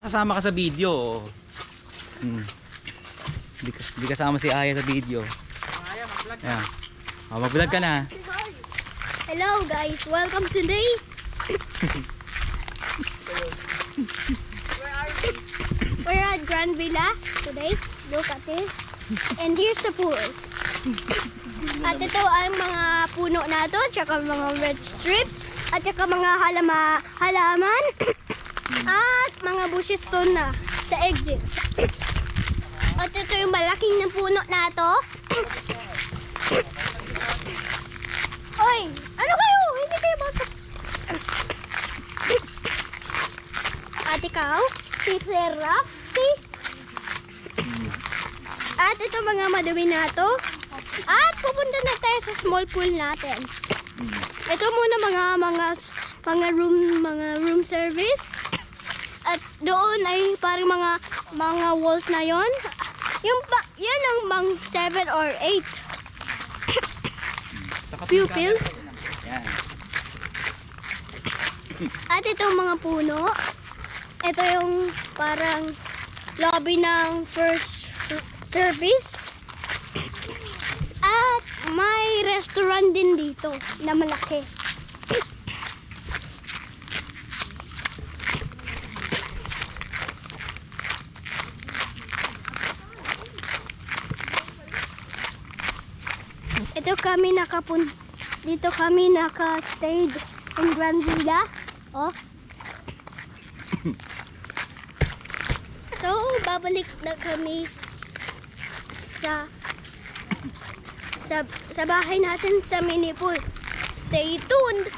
Kasama ka sa video. Di kasama si Aya sa video. Yeah. Mag-vlog ka na. Hello guys, welcome today. We're at Grand Villa today. Look at this. And here's the pool. At ito ang mga puno na to, tsaka mga red strips, at tsaka mga halaman, at mga bushes doon na sa exit. At ito yung malaking na puno na to. Oy, ano kayo? Hindi kayo basta. At ikaw, si Sarah, at ito mga madumi na to. At pupunta na tayo sa small pool natin. Ito muna mga room service. At doon ay parang mga walls na yon. Yan ang mga 7 or 8 pupils. Yan. At itong mga puno. Ito yung parang lobby ng first service. At may restaurant din dito na malaki. Dito kami naka-stayed in Grand Villa. Oh. So, babalik na kami sa bahay natin sa mini pool. Stay tuned.